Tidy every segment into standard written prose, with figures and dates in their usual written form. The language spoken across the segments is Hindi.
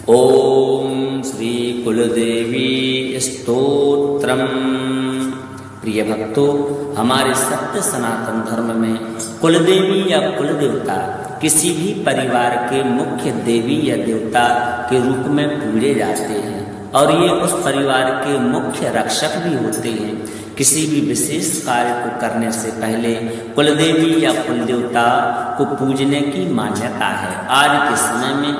ओम श्री कुलदेवी स्तोत्रम। प्रिय भक्तों, हमारे सत्य सनातन धर्म में कुलदेवी या कुलदेवता किसी भी परिवार के मुख्य देवी या देवता के रूप में पूजे जाते हैं और ये उस परिवार के मुख्य रक्षक भी होते हैं। किसी भी विशेष कार्य को करने से पहले कुलदेवी या कुलदेवता को पूजने की मान्यता है। आज के समय में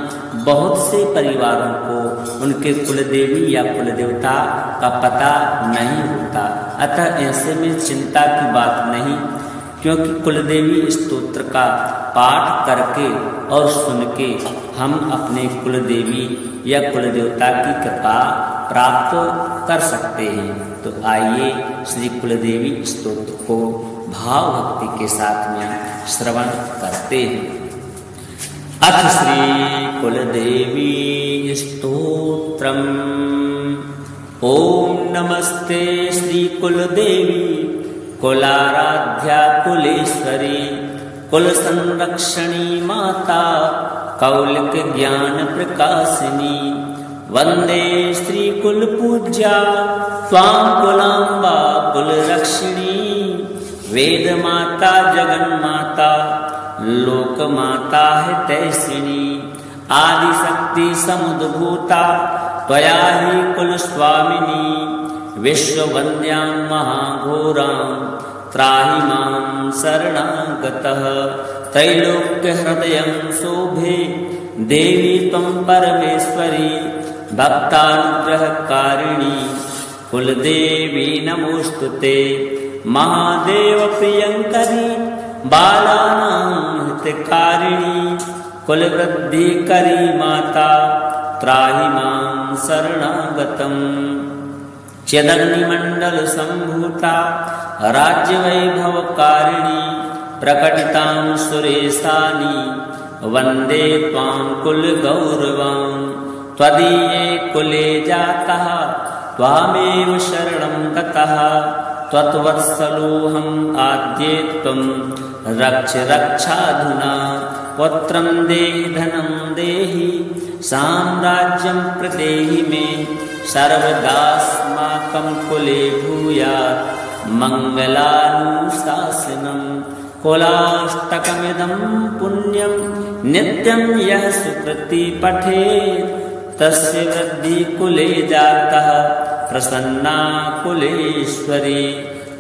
बहुत से परिवारों को उनके कुलदेवी या कुलदेवता का पता नहीं होता, अतः ऐसे में चिंता की बात नहीं, क्योंकि कुलदेवी स्तोत्र का पाठ करके और सुन के हम अपने कुलदेवी या कुलदेवता की कृपा प्राप्त कर सकते हैं। तो आइए श्री कुलदेवी स्तोत्र को भाव भक्ति के साथ में श्रवण करते हैं। अथ श्री कुलदेवी स्तोत्रम। ओम नमस्ते श्री कुलदेवी कुलाराध्या कुलेश्वरी कुल संरक्षणी माता कौलिक ज्ञान प्रकाशिनी वंदे श्री कुल पूज्या स्वाम कुलांबा कुल रक्षिणी वेद माता जगन माता लोक माता हितैषिणी आदि शक्ति समुद्भूता त्वया ही कुल स्वामिनी विश्व वन्द्यां महाघोरां त्राहि मां शरणागतः त्रैलोक्य हृदयं शोभे देवी त्वं परमेश्वरी भक्तानुग्रहकारिणी कुलदेवी नमोस्तुते महादेव प्रियंकरी बालानां हितकारिणी कुलवृद्धिकरी माता त्राहि मां शरणागतम् चिदग्निमण्डल सम्भूता राज्यवैभवकारिणी प्रकटितां सुरेशानी वन्दे त्वां कुलगौरवां त्वदीये कुले जातः त्वामेव शरणं गतः त्वत्वत्सलोऽहम् आद्ये त्वं रक्ष रक्षाधुना पुत्रं देहि धनं देहि साम्राज्यं प्रदेहि मे सर्वदास्माकं कुले भूयात् मङ्गलानुशासनं कुलाष्टकमिदं पुण्यं नित्यं यः सुकृति पठेत् तस्य वृद्धि कुले जातः प्रसन्ना कुलेश्वरी।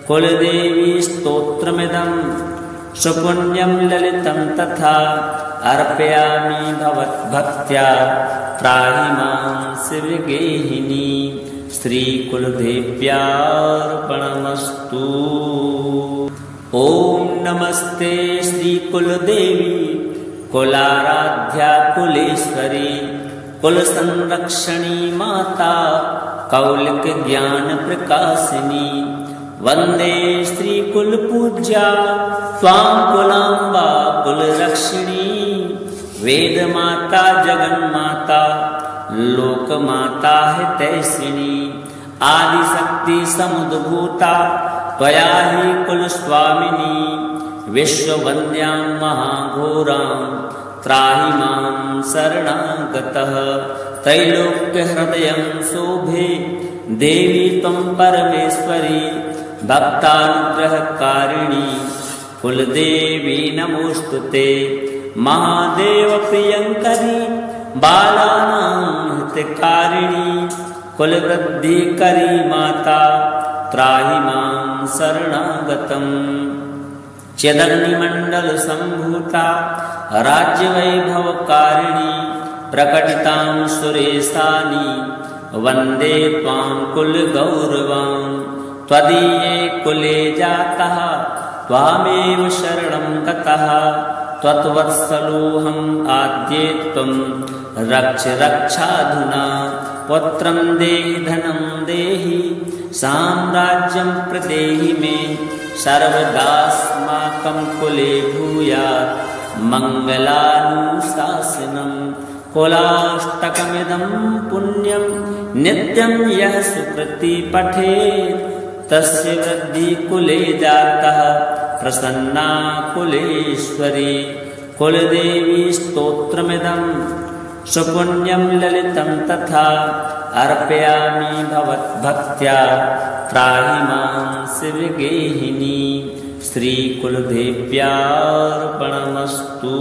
कुलदेवी स्तोत्रमिदं सुपुण्यं ललितं तथा अर्पयामि भवद्भक्त्या त्राहि मां शिवगेहिनी। श्री कुलदेव्यार्पणमस्तु। ओम नमस्ते श्री कुलदेवी कुलाराध्या कुलेश्वरी कुल संरक्षणी माता कौलिक ज्ञान प्रकाशिनी वंदे श्री कुल पूज्या स्वां कुलांबा कुल रक्षिणी वेद माता जगन माता लोक माता हितैषिणी आदि शक्ति समुद्भूता त्वया ही कुल स्वामिनी विश्व वन्द्यां महाघोरां त्राहि मां शरणागतः त्रैलोक्य हृदयं शोभे देवी त्वं परमेश्वरी भक्तानुग्रहकारिणी कुलदेवी नमोस्तुते महादेव प्रियंकरी बालानां हितकारिणी कुलवृद्धिकरी माता त्राहि मां शरणागतम् चिदग्निमण्डल सम्भूता राज्यवैभवकारिणी प्रकटितां सुरेशानी वन्दे त्वां कुलगौरवां त्वदीये कुले जातः त्वामेव शरणं गतः त्वत्वत्सलोऽहम् आद्ये त्वं रक्ष रक्षाधुना पुत्रं देहि धनं देहि साम्राज्यं प्रदेहि मे सर्वदास्माकं कुले भूयात् मङ्गलानुशासनं कुलाष्टकमिदं पुण्यं नित्यं यः सुकृति पठेत् तस्य वृद्धि कुले जातः प्रसन्ना कुलेश्वरी। कुलदेवी स्तोत्रमिदं सुपुण्यं ललितं तथा अर्पयामि भवद्भक्त्या त्राहि मां शिवगेहिनी श्रीकुलदेव्यार्पणमस्तु।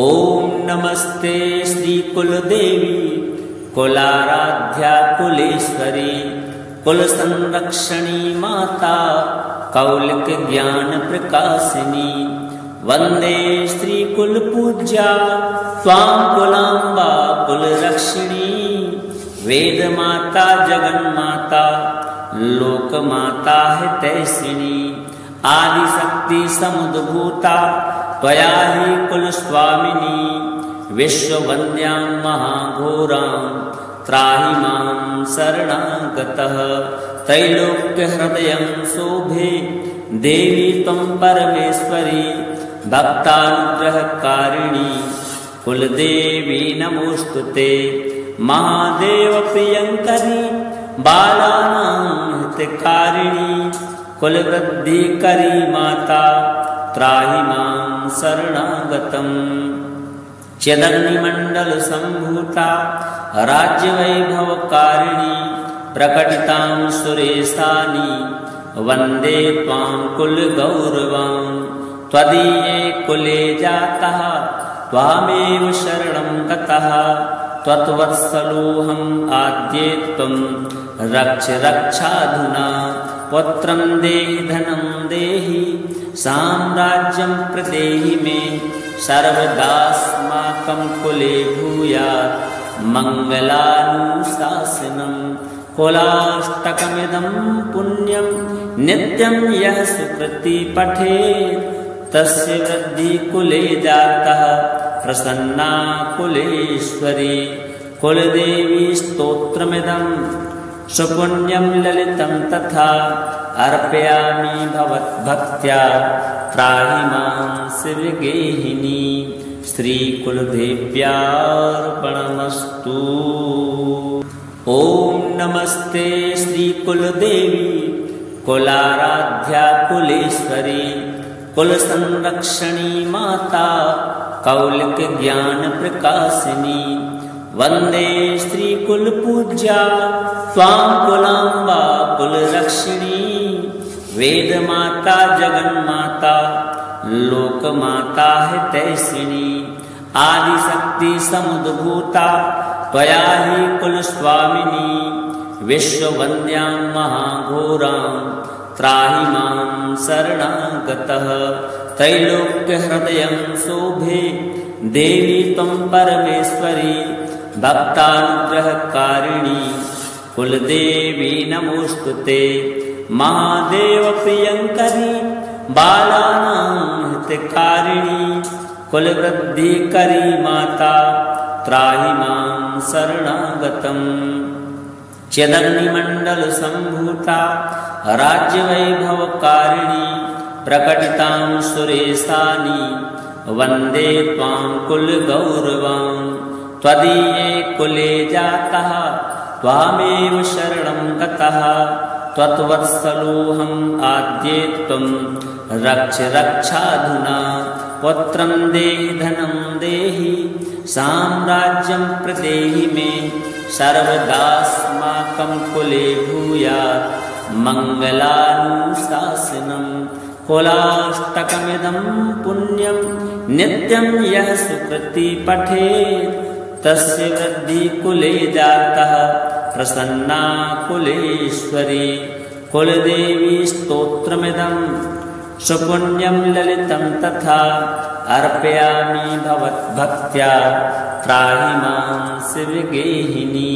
ॐ नमस्ते श्रीकुलदेवी कुलाराध्या कुलेश्वरी कुलसंरक्षणी माता कौलिकज्ञानप्रकाशिनी वन्दे श्रीकुलपूज्या त्वां कुलाम्बा कुलरक्षिणी वेदमाता जगन्माता लोकमाता हितैषिणी आदिशक्ति समुद्भूता त्वया हि कुलस्वामिनी विश्ववन्द्यां महाघोरां त्राहि मां शरणागतः त्रैलोक्यहृदयं शोभे देवी त्वं परमेश्वरी भक्तानुग्रहकारिणी कुलदेवी नमोऽस्तुते महादेवप्रियङ्करी बालानां हितकारिणी कुलवृद्धिकरी माता त्राहि मां शरणागतम् चिदग्निमण्डलसम्भूता राज्यवैभवकारिणी प्रकटितां सुरेशानि वन्दे त्वां कुलगौरवां त्वदीये कुले जातः त्वामेव शरणं गतः त्वत्वत्सलोऽहम् आद्ये त्वं रक्ष रक्षाधुना पुत्रं देहि धनं देहि साम्राज्यं प्रदेहि मे सर्वदास्माकं कुले भूयात् मङ्गलानुशासनं कुलाष्टकमिदं पुण्यं नित्यं यः सुकृति पठेत् तस्य वृद्धि कुले जातः प्रसन्ना कुलेश्वरी कुलदेवी स्तोत्रमिदं सुपुण्यं ललितं तथा अर्पयामि भवद्भक्त्या त्राहि मां शिवगेहिनी श्रीकुलदेव्यार्पणमस्तु। ॐ नमस्ते श्रीकुलदेवी कुलाराध्या कुलेश्वरी कुलसंरक्षणी माता कौलिकज्ञानप्रकाशिनी वन्दे श्रीकुलपूज्या त्वां कुलाम्बा कुलरक्षिणी वेदमाता जगन्माता लोकमाता हितैषिणी आदिशक्ति समुद्भूता त्वया हि कुलस्वामिनी विश्ववन्द्यां महाघोरां त्राहि मां शरणागतः त्रैलोक्यहृदयं शोभे देवी त्वं परमेश्वरी भक्तानुग्रहकारिणी कुलदेवी नमोऽस्तुते महादेवप्रियङ्करी बालानां हितकारिणी कुलवृद्धिकरी माता त्राहि मां शरणागतम् चिदग्निमण्डलसम्भूता राज्यवैभवकारिणी प्रकटितां सुरेशानि वन्दे त्वां कुलगौरवां त्वदीये कुले जातः त्वामेव शरणं गतः त्वत्वत्सलोऽहम् आद्ये त्वं रक्ष रक्षाधुना पुत्रं देहि धनं देहि साम्राज्यं प्रदेहि मे सर्वदास्माकं कुले भूयात् मङ्गलानुशासनं कुलाष्टकमिदं पुण्यं नित्यं यः सुकृति पठेत् तस्य वृद्धि कुले जातः प्रसन्ना कुलेश्वरी कुलदेवी स्तोत्रमिदं सुपुण्यं ललितं तथा अर्पयामि भवद्भक्त्या त्राहि मां शिवगेहिनी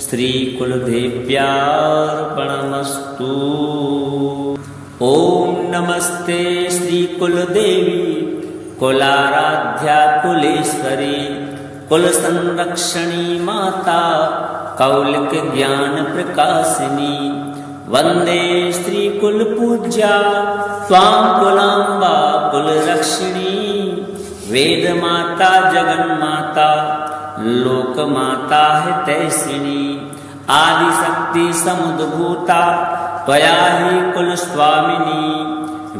श्रीकुलदेव्यार्पणमस्तु। ॐ नमस्ते श्रीकुलदेवी कुलाराध्या कुलेश्वरी कुलसंरक्षणी माता कौलिकज्ञानप्रकाशिनी वन्दे श्रीकुलपूज्या त्वां कुलाम्बा कुलरक्षिणी वेदमाता जगन्माता लोकमाता हितैषिणी आदिशक्ति समुद्भूता त्वया हि कुलस्वामिनी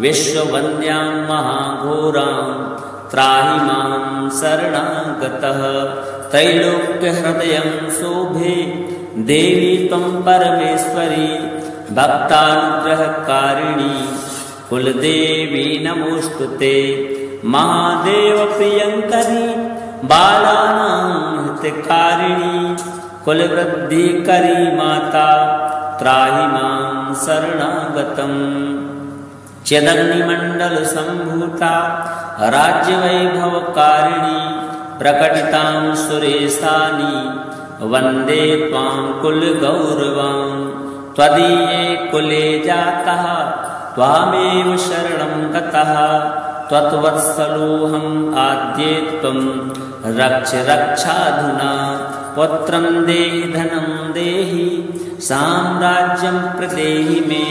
विश्ववन्द्यां महाघोरां त्राहि मां शरणागतः। त्रैलोक्यहृदयं शोभे देवी त्वं परमेश्वरी भक्तानुग्रहकारिणी कुलदेवी नमोस्तुते। महादेवप्रियङ्करी बालानां हितकारिणी कुलवृद्धिकरी माता त्राहि मां शरणागतम्। च्यदग्निमण्डलसम्भूता राज्यवैभवकारिणी प्रकटितां सुरेशानि वन्दे त्वां कुलगौरवां। त्वदीये कुले जातः त्वामेव शरणं गतः त्वत्वत्सलोऽहम् आद्ये त्वं रक्ष रक्षाधुना। पुत्रं देहि धनं देहि साम्राज्यं प्रदेहि मे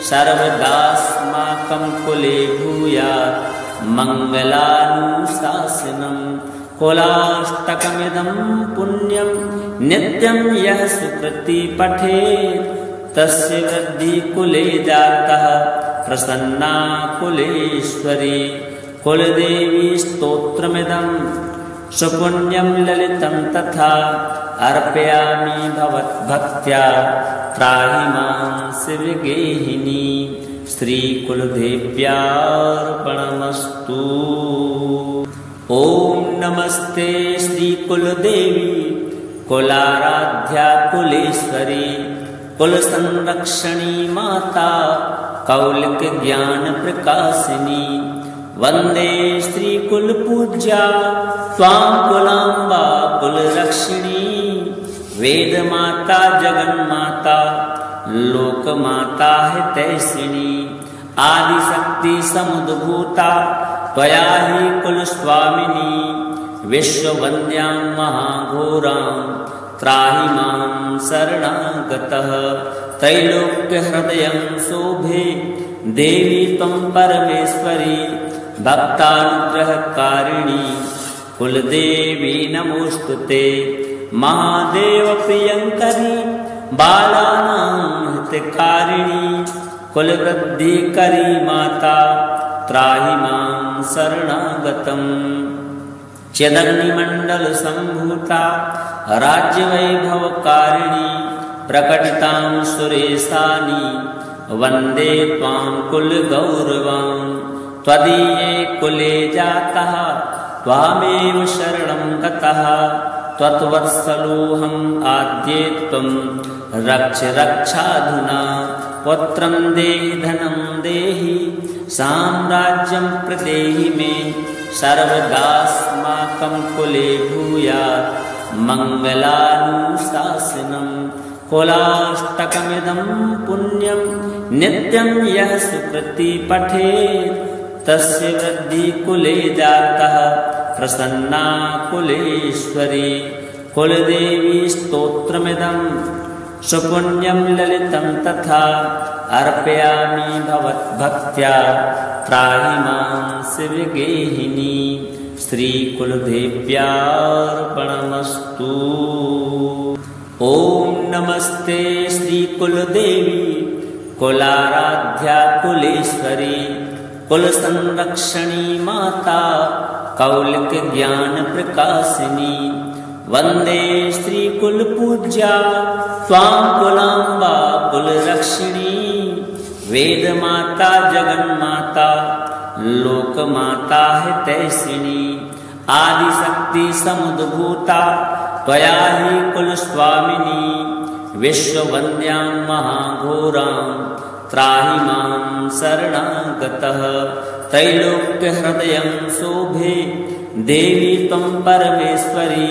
सर्वदास्माकं कुले भूयात् मङ्गलानुशासनम्। कुलाष्टकमिदं पुण्यं नित्यं यः सुकृति पठेत् तस्य वृद्धि कुले जातः प्रसन्ना कुलेश्वरी। कुलदेवी स्तोत्रमिदं सुपुण्यं ललितं तथा अर्पयामि भवद्भक्त्या त्राहि मां शिवगेहिनी। श्रीकुलदेव्यार्पणमस्तु। ॐ नमस्ते श्रीकुलदेवी कुलाराध्या कुलेश्वरी कुलसंरक्षणी माता कौलिकज्ञानप्रकाशिनी। वन्दे श्रीकुलपूज्या त्वां कुलाम्बा कुलरक्षिणी। वेदमाता जगन्माता लोकमाता हितैषिणी। आदिशक्ति समुद्भूता त्वया हि कुलस्वामिनी। विश्ववन्द्यां महाघोरां त्राहि मां शरणागतः। त्रैलोक्यहृदयं शोभे देवी त्वं परमेश्वरी भक्तानुग्रहकारिणी कुलदेवी नमोस्तुते। महादेवप्रियङ्करी बालानां हितकारिणी कुलवृद्धिकरी माता त्राहि मां शरणागतम्। च्यदग्निमण्डलसम्भूता राज्यवैभवकारिणी प्रकटितां सुरेशानि वन्दे त्वां कुलगौरवां। त्वदीये कुले जातः त्वामेव शरणं गतः त्वत्वत्सलोऽहम् आद्ये त्वं रक्ष रक्षाधुना। पुत्रं देहि धनं देहि साम्राज्यं प्रदेहि मे सर्वदास्माकं कुले भूयात् मङ्गलानुशासनम्। कुलाष्टकमिदं पुण्यं नित्यं यः सुकृति पठेत् तस्य वृद्धि कुले जातः प्रसन्ना कुलेश्वरी। कुलदेवी स्तोत्रमिदं सुपुण्यं ललितं तथा अर्पयामि भवद्भक्त्या त्राहि मां शिवगेहिनी। श्रीकुलदेव्यार्पणमस्तु। ॐ नमस्ते श्रीकुलदेवी कुलाराध्या कुलेश्वरी कुलसंरक्षणी माता कौलिकज्ञानप्रकाशिनी। वन्दे श्रीकुलपूज्या त्वां कुलाम्बा कुलरक्षिणी। वेदमाता जगन्माता लोकमाता हितैषिणी। आदिशक्ति समुद्भूता त्वया हि कुलस्वामिनी। विश्ववन्द्यां महाघोरां त्राहि मां शरणागतः। त्रैलोक्यहृदयं शोभे देवी त्वं परमेश्वरी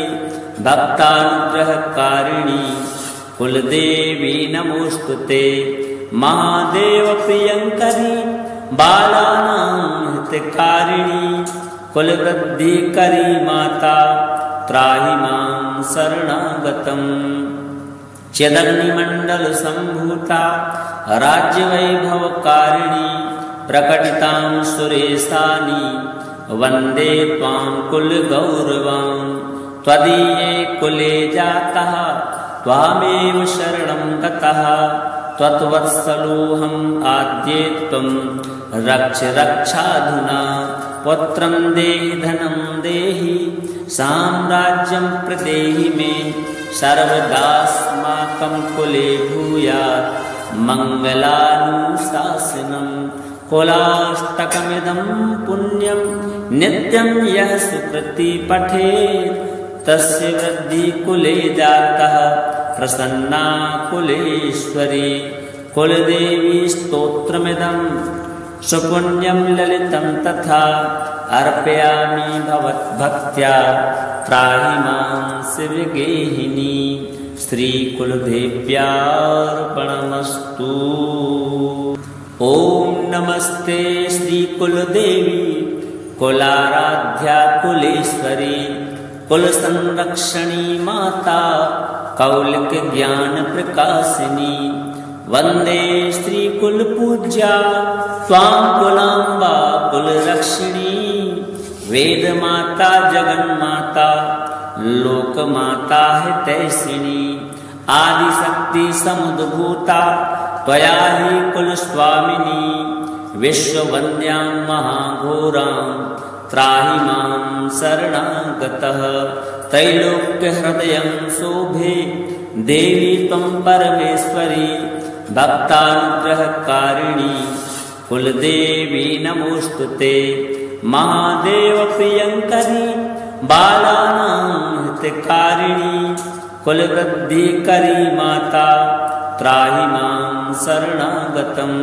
भक्तानुग्रहकारिणी कुलदेवी नमोस्तुते। महादेवप्रियङ्करी बालानां हितकारिणी कुलवृद्धिकरी माता त्राहि मां शरणागतम्। च्यदग्निमण्डलसम्भूता राज्यवैभवकारिणी प्रकटितां सुरेशानि वन्दे त्वां कुलगौरवां। त्वदीये कुले जातः त्वामेव शरणं गतः त्वत्वत्सलोऽहम् आद्ये त्वं रक्ष रक्षाधुना। पुत्रं देहि धनं देहि साम्राज्यं प्रदेहि मे सर्वदास्माकं कुले भूयात् मङ्गलानुशासनम् कुलाष्टकमिदं पुण्यं नित्यं यः सुकृति पठेत् तस्य वृद्धि कुले जातः प्रसन्ना कुलेश्वरी। कुलदेवी स्तोत्रमिदं सुपुण्यं ललितं तथा अर्पयामि भवद्भक्त्या त्राहि मां शिवगेहिनी। श्रीकुलदेव्यार्पणमस्तु। ॐ नमस्ते श्रीकुलदेवी कुलाराध्या कुलेश्वरी कुलसंरक्षणी माता कौलिक ज्ञान प्रकाशिनी। वंदे श्रीकुलपूज्या त्वां कुलाम्बा कुलरक्षिणी। वेदमाता जगन्माता लोकमाता हितैषिणी। आदिशक्ति समुद्भूता त्वया हि कुलस्वामिनी। विश्ववन्द्यां महाघोरां त्राहि मां शरणागतः। त्रैलोक्यहृदयं शोभे देवी त्वं परमेश्वरी भक्तानुग्रहकारिणी। कुलदेवी नमोस्तुते महादेव प्रियंकरी बालानां हितकारिणी। कुलवृद्धिकरी माता त्राहि मां शरणागतम्।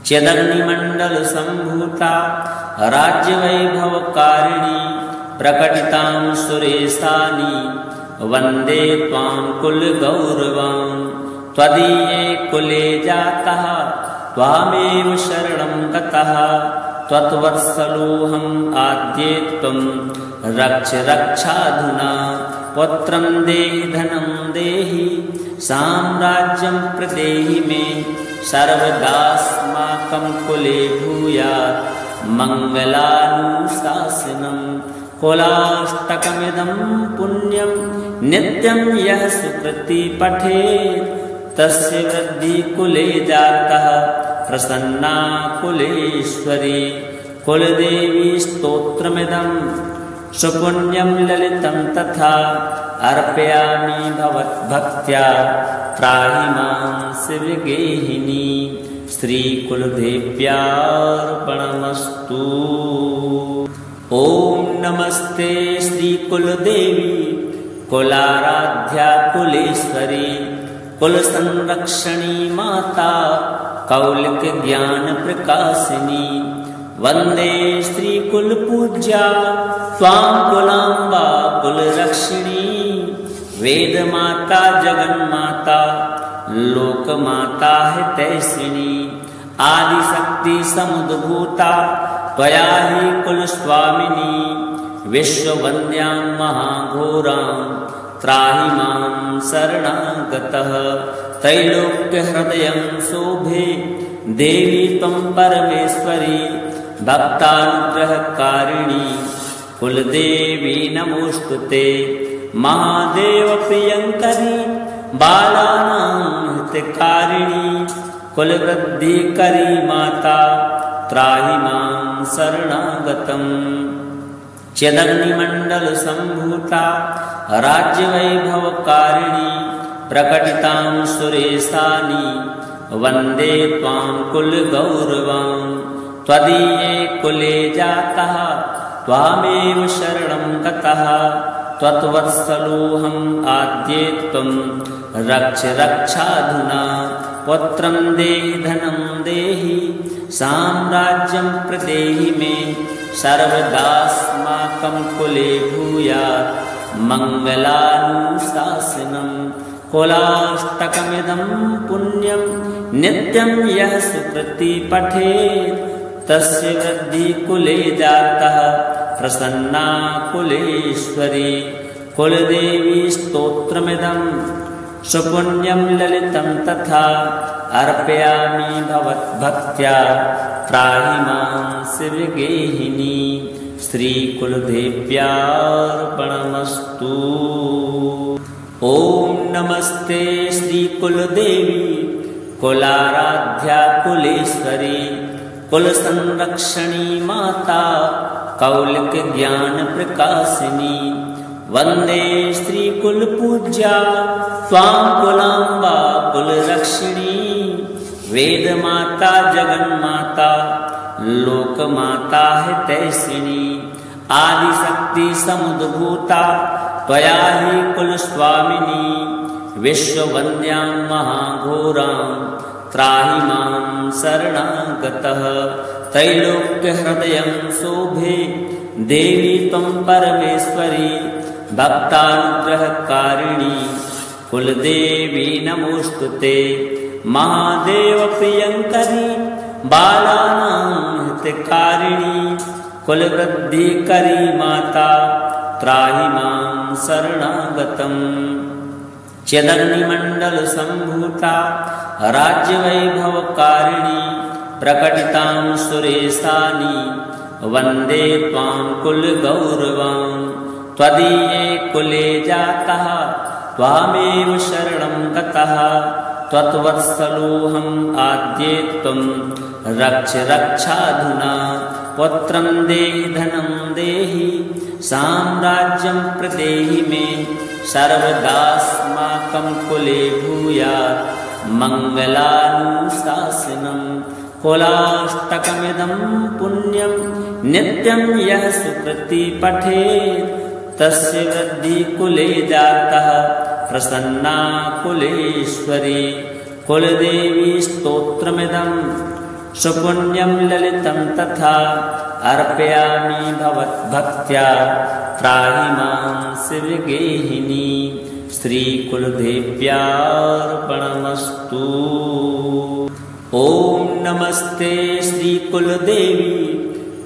च्यदग्निमण्डल सम्भूता राज्यवैभवकारिणी प्रकटितां सुरेशानि वन्दे त्वां कुलगौरवां। त्वदीये कुले जातः त्वामेव शरणं गतः। त्वत्वत्सलोऽहम् आद्ये त्वं रक्ष रक्षाधुना। पुत्रं देहि धनं देहि साम्राज्यं प्रदेहि मे सर्वदास्माकं कुले भूयात् मङ्गलानुशासनम्। कुलाष्टकमिदं पुण्यं नित्यं यः सुकृति पठेत् तस्य वृद्धि कुले जातः प्रसन्ना कुलेश्वरी। कुलदेवी स्तोत्रमिदं सुपुण्यं ललितं तथा अर्पयामि भवद्भक्त्या त्राहि मां शिवगेहिनी। श्रीकुलदेव्यार्पणमस्तु। ॐ नमस्ते श्रीकुलदेवी कुलाराध्या कुलेश्वरी कुलसंरक्षणी माता कौलिक ज्ञान प्रकाशिनी। वंदे श्रीकुलपूज्या त्वां कुलाम्बा कुलरक्षिणी। वेदमाता जगन्माता लोकमाता हितैषिणी। आदिशक्ति समुद्भूता त्वया हि कुलस्वामिनी। विश्ववन्द्यां महाघोरां त्राहि मां शरणागतः। त्रैलोक्यहृदयं शोभे देवी त्वं परमेश्वरी भक्तानुग्रहकारिणी। कुलदेवी नमोस्तुते महादेव प्रियंकरी बालानां हितकारिणी। कुलवृद्धिकरी माता त्राहि मां शरणागतम्। च्यदग्निमण्डल सम्भूता राज्यवैभवकारिणी प्रकटितां सुरेशानि वन्दे त्वां कुलगौरवां। त्वदीये कुले जातः त्वामेव शरणं गतः। त्वत्वत्सलोऽहम् आद्ये त्वं रक्ष रक्षाधुना। पुत्रं देहि धनं देहि साम्राज्यं प्रदेहि मे सर्वदास्माकं कुले भूयात् मङ्गलानुशासनम्। कुलाष्टकमिदं पुण्यं नित्यं यः सुकृति पठेत् तस्य वृद्धि कुले जातः प्रसन्ना कुलेश्वरी। कुलदेवी स्तोत्रमिदं सुपुण्यं ललितं तथा अर्पयामि भवद्भक्त्या त्राहि मां शिवगेहिनी। श्रीकुलदेव्यार्पणमस्तु। ॐ नमस्ते श्रीकुलदेवी कुलाराध्या कुलेश्वरी कुल संरक्षणी माता कौलिक ज्ञान प्रकाशिनी वंदे श्री कुल पूज्या त्वां कुलांबा कुल रक्षिणी वेद माता जगन माता लोक माता हितैषिणी आदि शक्ति समुद्भूता त्वया हि कुल स्वामिनी विश्ववन्द्यां महाघोरां त्राहि मां शरणागतः त्रैलोक्य हृदयं शोभे देवी त्वं परमेश्वरी भक्तानुग्रहकारिणी कुलदेवी नमोस्तुते महादेव प्रियंकरी बालानां हितकारिणी कुलवृद्धिकरी माता त्राहि मां शरणागतम् च्यदग्निमण्डल सम्भूता राज्यवैभवकारिणी प्रकटितां सुरेशानि वन्दे त्वां कुलगौरवां त्वदीये कुले जातः त्वामेव शरणं गतः त्वत्वत्सलोऽहम् आद्ये त्वं रक्ष रक्षाधुना पुत्रं देहि धनं देहि साम्राज्यं प्रदेहि मे सर्वदास्माकं कुले भूयात् मङ्गलानुशासनं कुलाष्टकमिदं पुण्यं नित्यं यः सुकृति पठेत् तस्य वृद्धि कुले जातः प्रसन्ना कुलेश्वरी कुलदेवी स्तोत्रमिदं सुपुण्यं ललितं तथा अर्पयामि भवद्भक्त्या त्राहि मां शिवगेहिनी श्रीकुलदेव्यार्पणमस्तु। ॐ नमस्ते श्रीकुलदेवी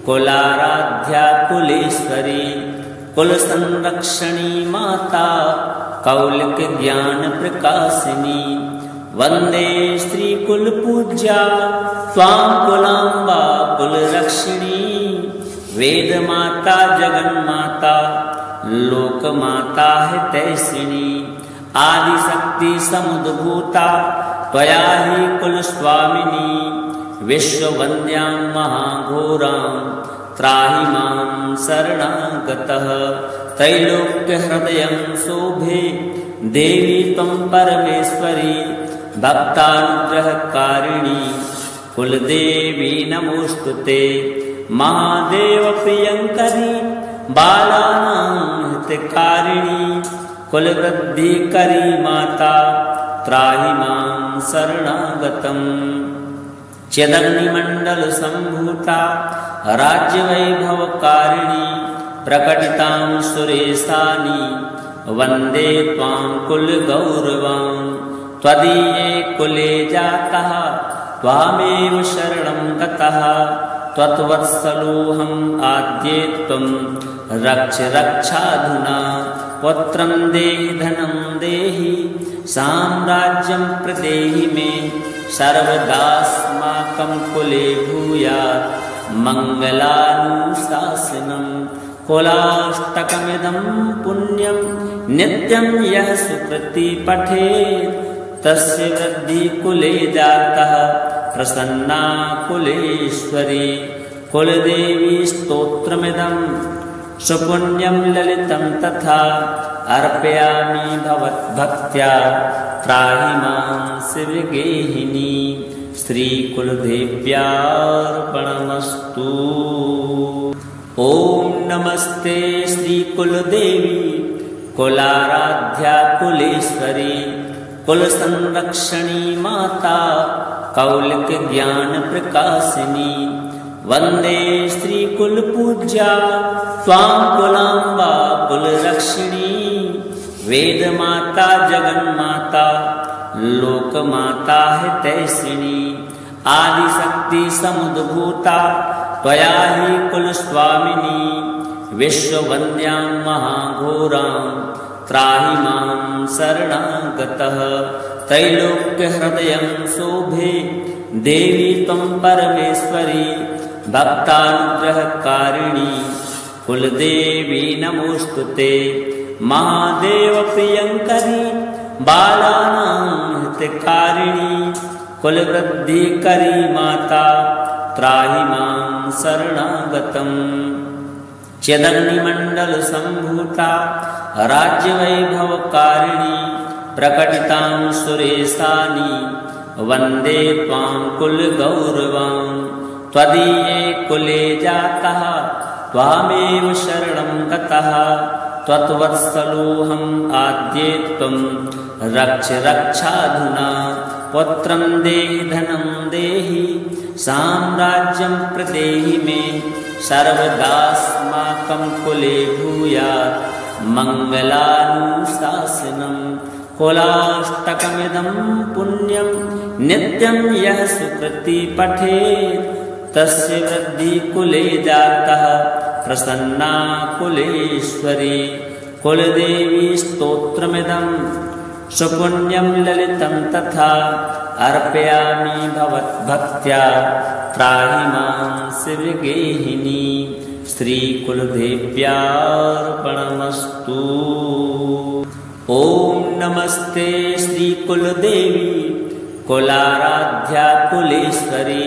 कुलाराध्या कुलेश्वरी कुलसंरक्षणी माता कौलिक ज्ञान प्रकाशिनी वंदे श्री कुल पूज्या त्वां कुलांबा कुल रक्षिणी वेद माता जगन माता लोक माता हितैषिणी आदि शक्ति समुद्भूता त्वया हि कुल स्वामिनी विश्ववन्द्यां महाघोरां त्राहि मां शरणागतः त्रैलोक्य हृदयं शोभे देवी त्वं परमेश्वरी भक्तानुग्रहकारिणी कुलदेवी नमोस्तुते महादेव प्रियंकरी बालानां हितकारिणी कुलवृद्धिकरी माता त्राहि मां शरणागतम् च्यदग्निमण्डल सम्भूता राज्यवैभवकारिणी प्रकटितां सुरेशानि वन्दे त्वां कुलगौरवां त्वदीये कुले जातः त्वामेव शरणं गतः त्वत्वत्सलोऽहम् आद्ये त्वं रक्ष रक्षाधुना पुत्रं देहि धनं देहि साम्राज्यं प्रदेहि मे सर्वदास्माकं कुले भूयात् मङ्गलानुशासनं कुलाष्टकमिदं पुण्यं नित्यं यः सुकृति पठेत् तस्य वृद्धि कुले जातः प्रसन्ना कुलेश्वरी कुलदेवी स्तोत्रमिदं सुपुण्यं ललितं तथा अर्पयामि भवद्भक्त्या त्राहि मां शिवगेहिनी श्रीकुलदेव्यार्पणमस्तु। ॐ नमस्ते श्रीकुलदेवी कुलाराध्या कुलेश्वरी कुलसंरक्षणी माता कौलिक ज्ञान प्रकाशिनी वंदे श्री कुल पूज्या त्वां कुलांबा कुल रक्षिणी वेद माता जगन माता लोक माता हितैषिणी आदि शक्ति समुद्भूता त्वया हि कुल स्वामिनी विश्ववन्द्यां महाघोरां त्राहि मां शरणागतः त्रैलोक्य हृदयं शोभे देवी त्वं परमेश्वरी भक्तानुग्रहकारिणी कुलदेवी नमोस्तुते महादेव प्रियंकरी बालानां हितकारिणी कुलवृद्धिकरी माता त्राहि मां शरणागतम्। चेदग्निमण्डलसम्भूता राज्यवैभवकारिणी प्रकटितां सुरेशानि वन्दे त्वां कुलगौरवां। त्वदीये कुले जातः त्वामेव शरणं गतः त्वत्वत्सलोऽहम् आद्ये त्वं रक्ष रक्षाधुना। पुत्रं देहि धनं देहि साम्राज्यं प्रदेहि मे सर्वदास्माकं कुले भूयात् मङ्गलानुशासनम्। कुलाष्टकमिदं पुण्यं नित्यं यः सुकृति पठेत् तस्य वृद्धि कुले जातः प्रसन्ना कुलेश्वरी। कुलदेवी स्तोत्रमिदं सुपुण्यं ललितं तथा अर्पयामि भवद्भक्त्या त्राहि मां शिवगेहिनी। श्रीकुलदेव्यार्पणमस्तु। ॐ नमस्ते श्रीकुलदेवी कुलाराध्या कुलेश्वरी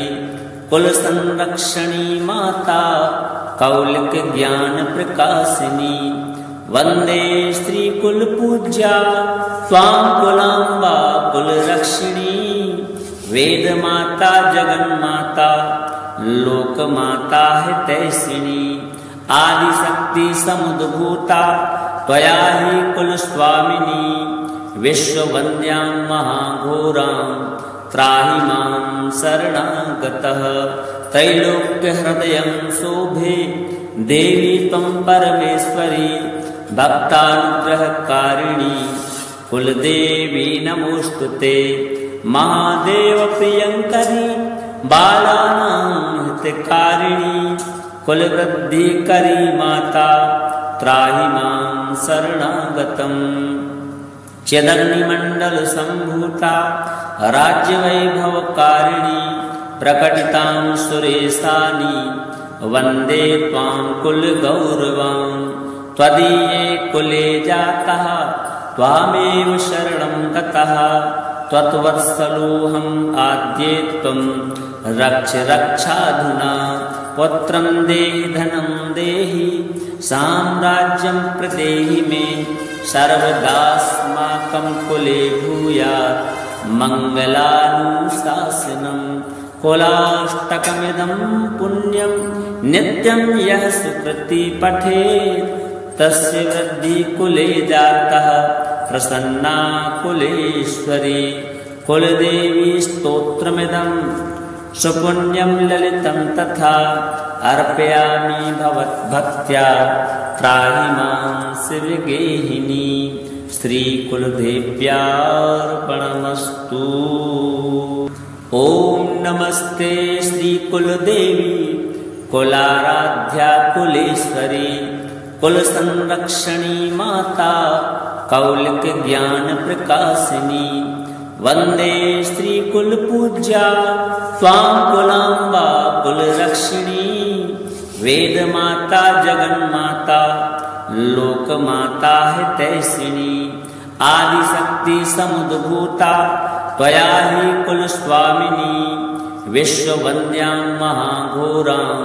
कुलसंरक्षणी माता कौलिकज्ञानप्रकाशिनी। वन्दे श्रीकुलपूज्या त्वां कुलाम्बा कुलरक्षिणी। वेदमाता जगन्माता लोकमाता हितैषिणी। आदिशक्ति समुद्भूता त्वया हि कुलस्वामिनी। विश्ववन्द्यां महाघोरां त्राहि मां शरणागतः। त्रैलोक्यहृदयं शोभे देवी त्वं परमेश्वरी भक्तानुग्रहकारिणी। कुलदेवी नमोऽस्तुते महादेवप्रियङ्करी बालानां हितकारिणी। कुलवृद्धिकरी माता त्राहि मां शरणागतम्। चेदग्निमण्डलसम्भूता राज्यवैभवकारिणी प्रकटितां सुरेशानि वन्दे त्वां कुलगौरवां। त्वदीये कुले जातः त्वामेव शरणं गतः त्वत्वत्सलोऽहम् आद्ये त्वं रक्ष रक्षाधुना। पुत्रं देहि धनं देहि साम्राज्यं प्रदेहि मे सर्वदास्माकं कुले भूयात् मङ्गलानुशासनम्। कुलाष्टकमिदं पुण्यं नित्यं यः सुकृति पठेत् तस्य वृद्धि कुले जातः प्रसन्ना कुलेश्वरी। कुलदेवी स्तोत्रमिदं सुपुण्यं ललितं तथा अर्पयामि भवद्भक्त्या त्राहि मां शिवगेहिनी। श्रीकुलदेव्यार्पणमस्तु। ॐ नमस्ते श्रीकुलदेवी कुलाराध्या कुलेश्वरी कुलसंरक्षणी माता कौलिकज्ञानप्रकाशिनी। वन्दे श्रीकुलपूज्या त्वां कुलाम्बा कुलरक्षिणी। वेदमाता जगन्माता लोकमाता हितैषिणी। आदिशक्ति समुद्भूता त्वया हि कुलस्वामिनी। विश्ववन्द्यां महाघोरां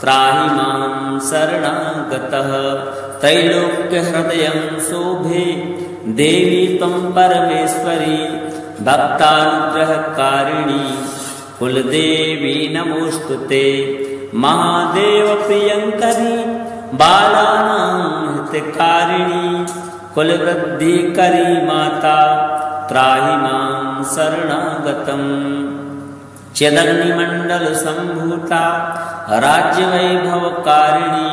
त्राहि मां शरणागतः। त्रैलोक्यहृदयं शोभे देवी त्वं परमेश्वरी भक्तानुग्रहकारिणी। कुलदेवी नमोऽस्तुते महादेवप्रियङ्करी बालानां हितकारिणी। कुलवृद्धिकरी माता त्राहि मां शरणागतम्। चेदग्निमण्डलसम्भूता राज्यवैभवकारिणी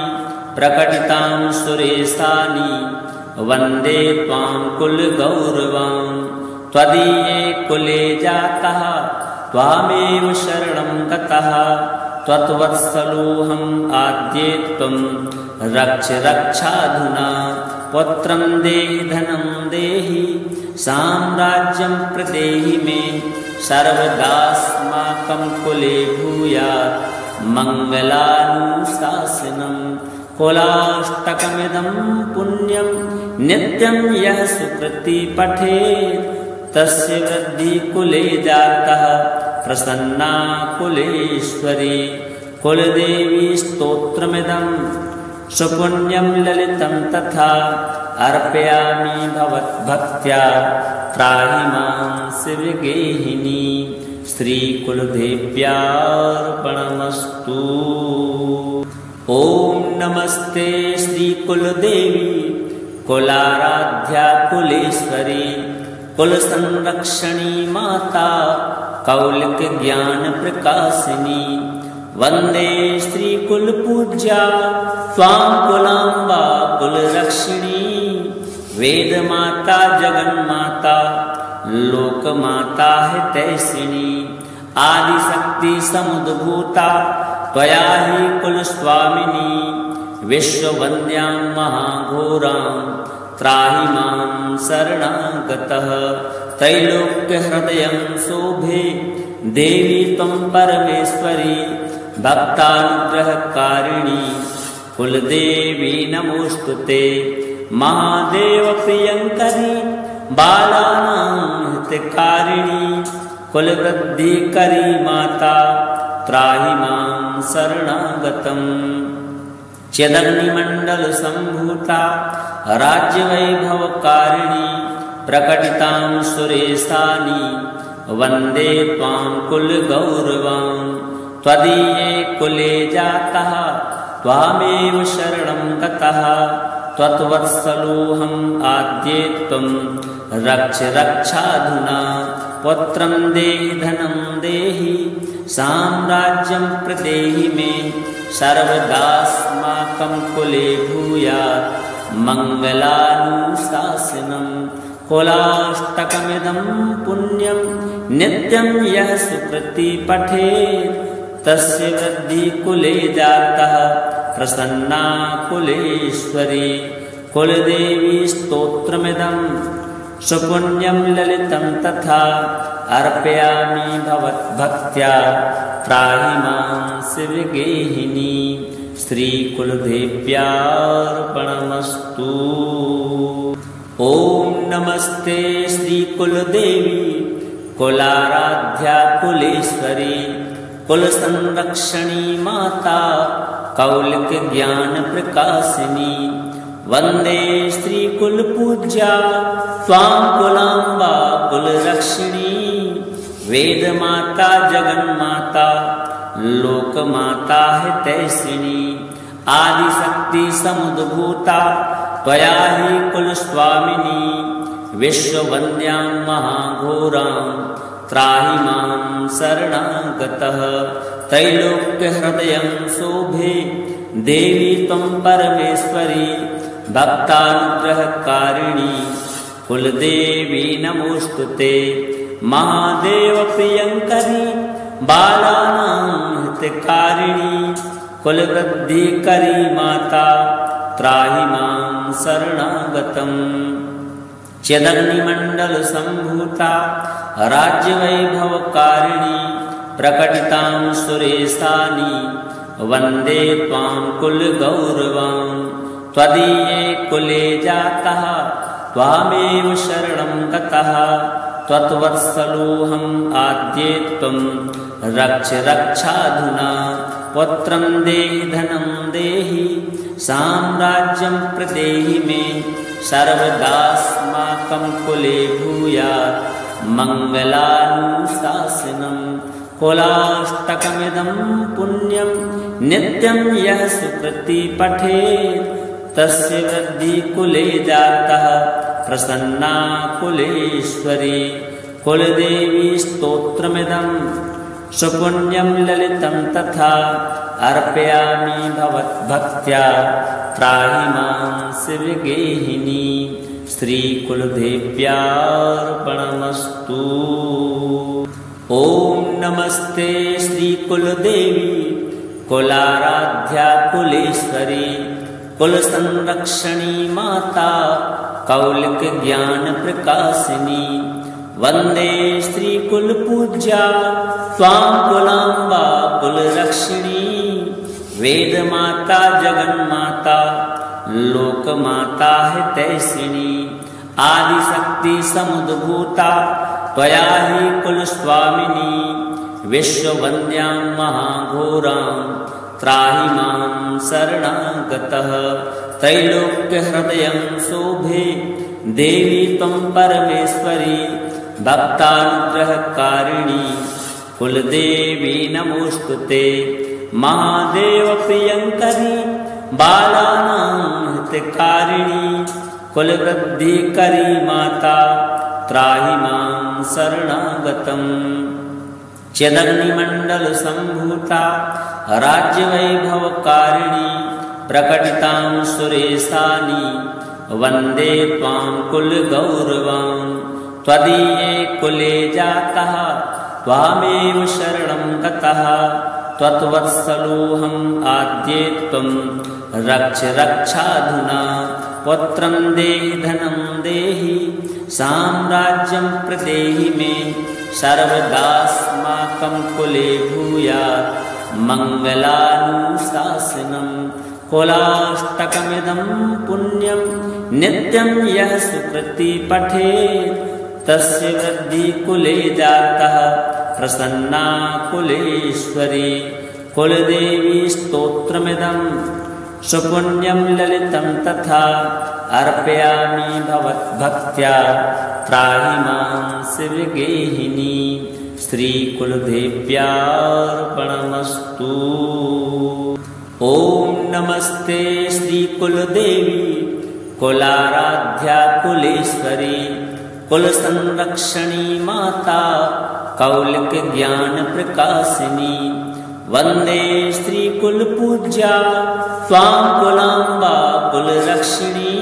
प्रकटितां सुरेशानि वन्दे त्वां कुलगौरवां। त्वदीये कुले जातः त्वामेव शरणं गतः त्वत्वत्सलोऽहम् आद्ये त्वं रक्ष रक्षाधुना। पुत्रं देहि धनं देहि साम्राज्यं प्रदेहि मे सर्वदास्माकं कुले भूयात् मङ्गलानुशासनम्। कुलाष्टकमिदं पुण्यं नित्यं यः सुकृति पठेत् तस्य वृद्धि कुले जातः प्रसन्ना कुलेश्वरी। कुलदेवी स्तोत्रमिदं सुपुण्यं ललितं तथा अर्पयामि भवद्भक्त्या त्राहि मां शिवगेहिनी। श्रीकुलदेव्यार्पणमस्तु। ॐ नमस्ते श्रीकुलदेवी कुलाराध्या कुलेश्वरी कुलसंरक्षणी माता कौलिक ज्ञान प्रकाशिनी। वंदे श्रीकुलपूज्या त्वां कुलाम्बा कुलरक्षिणी। वेदमाता जगन्माता लोकमाता हितैषिणी। आदिशक्ति समुद्भूता त्वया हि कुलस्वामिनी। विश्ववन्द्यां महाघोरां त्राहि मां शरणागतः। त्रैलोक्यहृदयं शोभे देवी त्वं परमेश्वरी। भक्तानुग्रहकारिणी कुलदेवी नमोस्तुते। महादेवप्रियङ्करी बालानां हितकारिणी। कुलवृद्धिकरी माता त्राहि मां शरणागतम्। चिदग्निमण्डलसम्भूता राज्यवैभवकारिणी प्रकटितां सुरेशानि। वन्दे त्वां कुलगौरवां। त्वदीये कुले जातः त्वामेव शरणं गतः। त्वत्वत्सलोऽहम् आद्ये त्वं रक्ष रक्षाधुना। पुत्रं देहि धनं देहि साम्राज्यं प्रदेहि मे। सर्वदास्माकं कुले भूयात् मङ्गलानुशासनम्। कुलाष्टकमिदं पुण्यं नित्यं यः सुकृति पठेत् तस्य वृद्धि कुले जातः प्रसन्ना कुलेश्वरी। कुलदेवी स्तोत्रमिदं सुपुण्यं ललितं तथा अर्पयामि भवद्भक्त्या त्राहि मां शिवगेहिनी। श्रीकुलदेव्यार्पणमस्तु। ॐ नमस्ते श्रीकुलदेवी कुलाराध्या कुलेश्वरी कुलसंरक्षणी माता कौलिक ज्ञान प्रकाशिनी। वन्दे श्रीकुलपूज्या त्वां कुलाम्बा कुलरक्षिणी। वेदमाता जगन्माता लोकमाता हितैषिणी। आदिशक्ति समुद्भूता त्वया हि कुलस्वामिनी। विश्ववन्द्यां महाघोरां त्राहि मां शरणागतः। त्रैलोक्यहृदयं शोभे देवी त्वं परमेश्वरी। भक्तानुग्रहकारिणी कुलदेवी नमोस्तुते। महादेवप्रियङ्करी बालानां हितकारिणी। कुलवृद्धिकरी माता त्राहि मां शरणागतम्। चिदग्निमण्डलसम्भूता राज्यवैभवकारिणी प्रकटितां सुरेशानि। वन्दे त्वां कुलगौरवां। त्वदीये कुले जातः त्वामेव शरणं गतः। त्वत्वत्सलोऽहम् आद्ये त्वं रक्ष रक्षाधुना। पुत्रं देहि धनं देहि साम्राज्यं प्रदेहि मे। सर्वदास्माकं कुले भूयात् मङ्गलानुशासनम्। कुलाष्टकमिदं पुण्यं नित्यं यः सुकृति पठेत् तस्य वृद्धि कुले जातः प्रसन्ना कुलेश्वरी। कुलदेवी स्तोत्रमिदं सुपुण्यं ललितं तथा अर्पयामि भवद्भक्त्या त्राहि मां शिवगेहिनी। श्रीकुलदेव्यार्पणमस्तु। ॐ नमस्ते श्रीकुलदेवी कुलाराध्या कुलेश्वरी कुलसंरक्षणी माता कौलिक ज्ञान प्रकाशिनी। वन्दे श्रीकुलपूज्या त्वां कुलाम्बा कुलरक्षिणी। वेदमाता जगन्माता लोकमाता हितैषिणी। आदिशक्ति समुद्भूता त्वया हि कुलस्वामिनी विश्ववन्द्यां महाघोरां त्राहि मां शरणागतः त्रैलोक्यहृदयं शोभे देवी त्वं परमेश्वरी भक्तानुग्रहकारिणी कुलदेवी नमोस्तुते महादेवप्रियङ्करी बालानां हितकारिणी कुलवृद्धिकरी माता त्राहि मां शरणागतम् चदग्निमण्डलसम्भूता राज्यवैभवकारिणी प्रकटितां सुरेशानि वन्दे त्वां कुलगौरवां त्वदीये कुले जातः त्वामेव शरणं गतः त्वत्वत्सलोऽहम् आद्ये त्वं रक्ष रक्षाधुना पुत्रं देहि धनं देहि साम्राज्यं प्रदेहि मे सर्वदास्माकं कुले भूयात् मङ्गलानुशासनम् कुलाष्टकमिदं पुण्यं नित्यं यः सुकृति पठेत् तस्य वृद्धि कुले जातः प्रसन्ना कुलेश्वरी कुलदेवी स्तोत्रमिदं सुपुण्यं ललितं तथा अर्पयामि भवद्भक्त्या त्राहि मां शिवगेहिनी श्रीकुलदेव्यार्पणमस्तु। ॐ नमस्ते श्रीकुलदेवी कुलाराध्या कुलेश्वरी कुलसंरक्षणी माता कौलिकज्ञानप्रकाशिनी वन्दे श्रीकुलपूज्या त्वां कुलाम्बा कुलरक्षिणी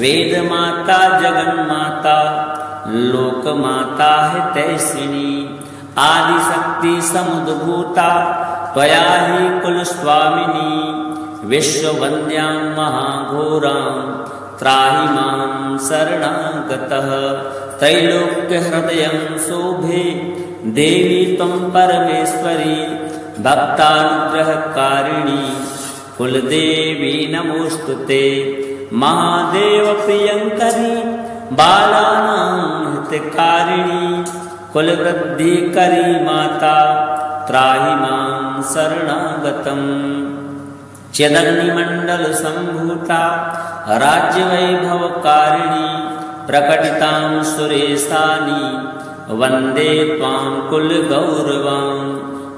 वेदमाता जगन्माता लोकमाता हितैषिणी आदिशक्ति समुद्भूता त्वया हि कुलस्वामिनी विश्ववन्द्यां महाघोरां त्राहि मां शरणागतः त्रैलोक्यहृदयं शोभे देवी त्वं परमेश्वरी भक्तानुग्रहकारिणी कुलदेवी नमोस्तुते महादेवप्रियङ्करी बालानां हितकारिणी कुलवृद्धिकरी माता त्राहि मां शरणागतम् चदग्निमण्डलसम्भूता राज्यवैभवकारिणी प्रकटितां सुरेशानि वन्दे त्वां कुलगौरवां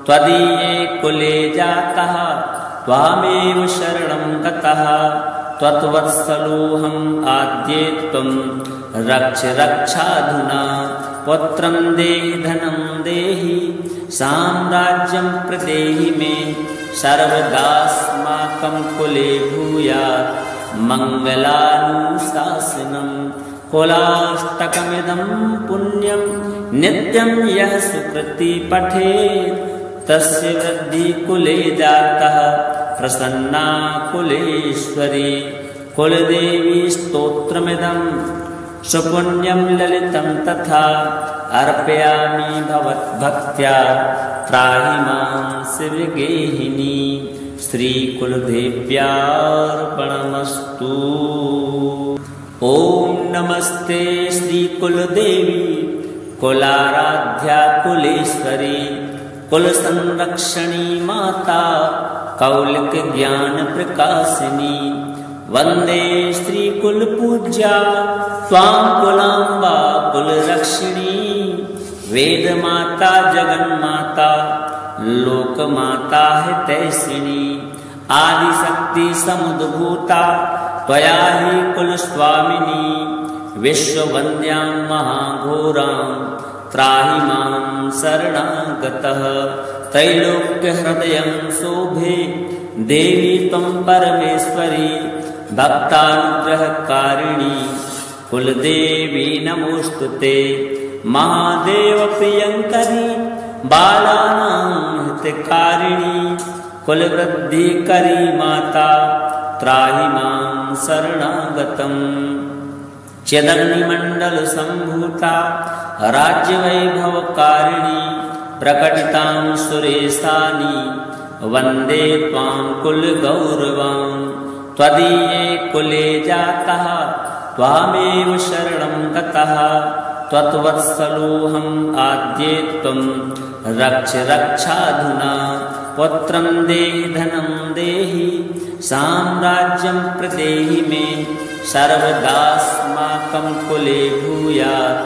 त्वदीये कुले जातः त्वामेव शरणं गतः त्वत्वत्सलोऽहम् आद्ये त्वं रक्ष रक्षाधुना पुत्रं देहि धनं देहि साम्राज्यं प्रदेहि मे सर्वदास्माकं कुले भूयात् मङ्गलानुशासनम् कुलाष्टकमिदं पुण्यं नित्यं यः सुकृति पठेत् तस्य वृद्धि कुले जातः प्रसन्ना कुलेश्वरी कुलदेवी स्तोत्रमिदं सुपुण्यं ललितं तथा अर्पयामि भवद्भक्त्या त्राहि मां शिवगेहिनी श्रीकुलदेव्यार्पणमस्तु। ॐ नमस्ते श्रीकुलदेवी कुलाराध्या कुलेश्वरी कुलसंरक्षणी माता कौलिकज्ञानप्रकाशिनी वन्दे श्रीकुलपूज्या त्वां कुलाम्बा कुलरक्षिणी वेदमाता जगन्माता लोकमाता हितैषिणी आदिशक्ति समुद्भूता त्वया हि कुलस्वामिनी विश्ववन्द्यां महाघोरां त्राहि मां शरणागतः त्रैलोक्यहृदयं शोभे देवी त्वं परमेश्वरी भक्तानुग्रहकारिणी कुलदेवी नमोस्तुते महादेवप्रियङ्करी बालानां हितकारिणी कुलवृद्धिकरी माता त्राहि मां शरणागतम् चदग्निमण्डलसम्भूता राज्यवैभवकारिणी प्रकटितां सुरेशानि वन्दे त्वां कुलगौरवां त्वदीये कुले जातः त्वामेव शरणं गतः त्वत्वत्सलोऽहम् आद्ये त्वं रक्ष रक्षाधुना पुत्रं देहि धनं देहि साम्राज्यं प्रदेहि मे सर्वदास्माकं कुले भूयात्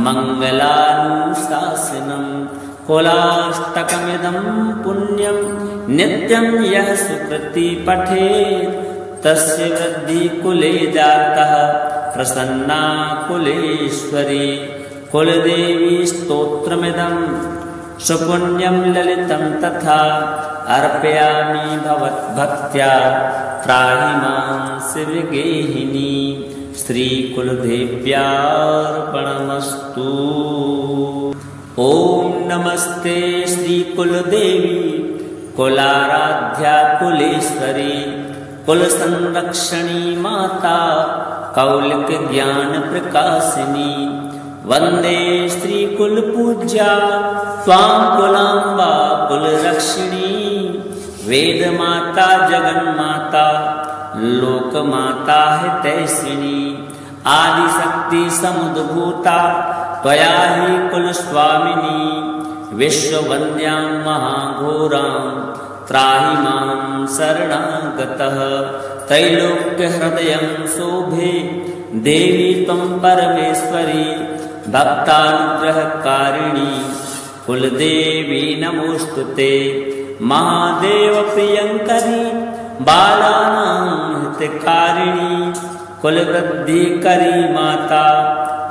मङ्गलानुशासनम् कुलाष्टकमिदं पुण्यं नित्यं यः सुकृति पठेत् तस्य वृद्धि कुले जातः प्रसन्ना कुलेश्वरी कुलदेवी स्तोत्रमिदं सुपुण्यं ललितं तथा अर्पयामि भवद्भक्त्या त्राहि मां शिवगेहिनी श्रीकुलदेव्यार्पणमस्तु। ॐ नमस्ते श्रीकुलदेवी कुलाराध्या कुलेश्वरी कुलसंरक्षणी माता कौलिक ज्ञान प्रकाशिनी वंदे श्रीकुलपूज्या त्वां कुलाम्बा कुलरक्षिणी वेदमाता जगन्माता लोकमाता हितैषिणी आदिशक्ति समुद्भूता त्वया हि कुलस्वामिनी विश्ववन्द्यां महाघोरां त्राहि मां शरणागतः त्रैलोक्यहृदयं शोभे देवी त्वं परमेश्वरी भक्तानुग्रहकारिणी कुलदेवी नमोस्तुते महादेव प्रियंकरी बालानां हितकारिणी कुलवृद्धिकरी माता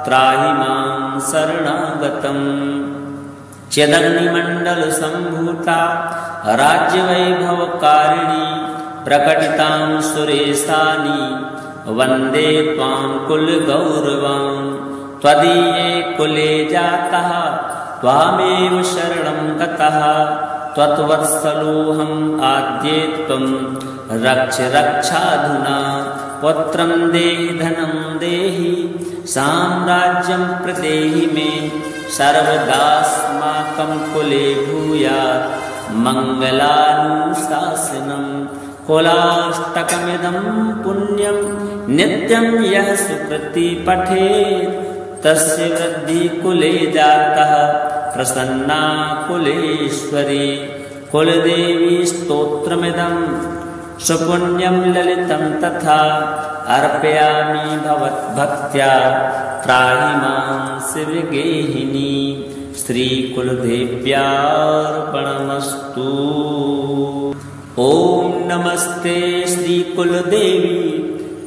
त्राहि मां शरणागतम् च्यदग्निमण्डल सम्भूता राज्यवैभवकारिणी प्रकटितां सुरेशानी वन्दे त्वां कुलगौरवां त्वदीये कुले जातः त्वामेव शरणं गतः त्वत्वत्सलोऽहम् आद्ये त्वं रक्ष रक्षाधुना पुत्रं देहि धनं देहि साम्राज्यं प्रदेहि मे सर्वदास्माकं कुले भूयात् मङ्गलानुशासनम् कुलाष्टकमिदं पुण्यं नित्यं यः सुकृति पठेत् तस्य वृद्धि कुले जातः प्रसन्ना कुलेश्वरी कुलदेवी स्तोत्रमिदं सुपुण्यं ललितं तथा अर्पयामि भवद्भक्त्या त्राहि मां शिवगेहिनी श्रीकुलदेव्यार्पणमस्तु। ॐ नमस्ते श्रीकुलदेवी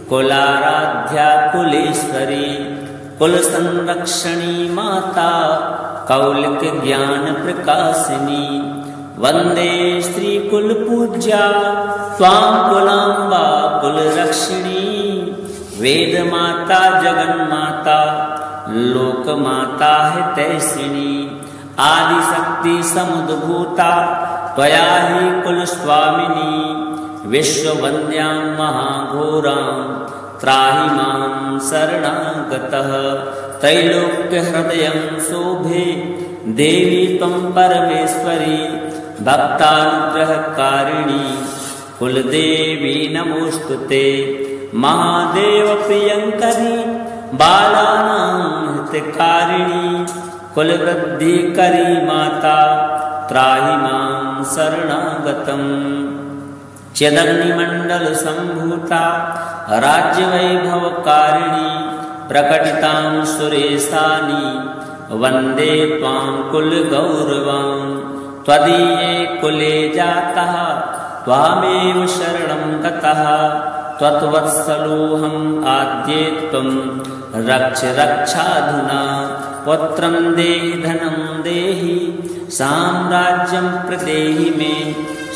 कुलाराध्या कुलेश्वरी कुलसंरक्षणी माता कौलिक ज्ञान प्रकाशिनी वंदे श्रीकुलपूज्या त्वां कुलाम्बा कुलरक्षिणी वेदमाता जगन्माता लोकमाता हितैषिणी आदिशक्ति समुद्भूता त्वया हि कुलस्वामिनी विश्ववन्द्यां महाघोरां त्राहि मां शरणागतः त्रैलोक्यहृदयं शोभे देवी त्वं परमेश्वरी भक्तानुग्रहकारिणी कुलदेवी नमोस्तुते महादेव प्रियंकरी बालानां हितकारिणी कुलवृद्धिकरी माता त्राहि मां शरणागतम् च्यदग्निमण्डल सम्भूता राज्यवैभवकारिणी प्रकटितां सुरेशानी वन्दे त्वां कुलगौरवां त्वदीये कुले जातः त्वामेव शरणं गतः त्वत्वत्सलोऽहम् आद्ये त्वं रक्ष रक्षाधुना पुत्रं देहि धनं देहि साम्राज्यं प्रदेहि मे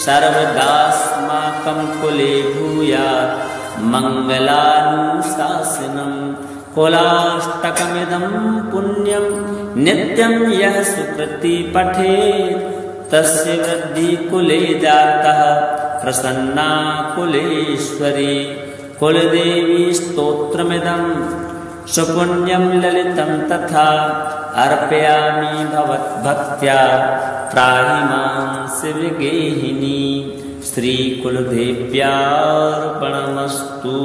सर्वदास्माकं कुले भूयात् मङ्गलानुशासनम् कुलाष्टकमिदं पुण्यं नित्यं यः सुकृति पठेत् तस्य वृद्धि कुले जातः प्रसन्ना कुलेश्वरी कुलदेवी स्तोत्रमिदं सुपुण्यं ललितं तथा अर्पयामि भवद्भक्त्या त्राहि मां शिवगेहिनी श्रीकुलदेव्यार्पणमस्तु।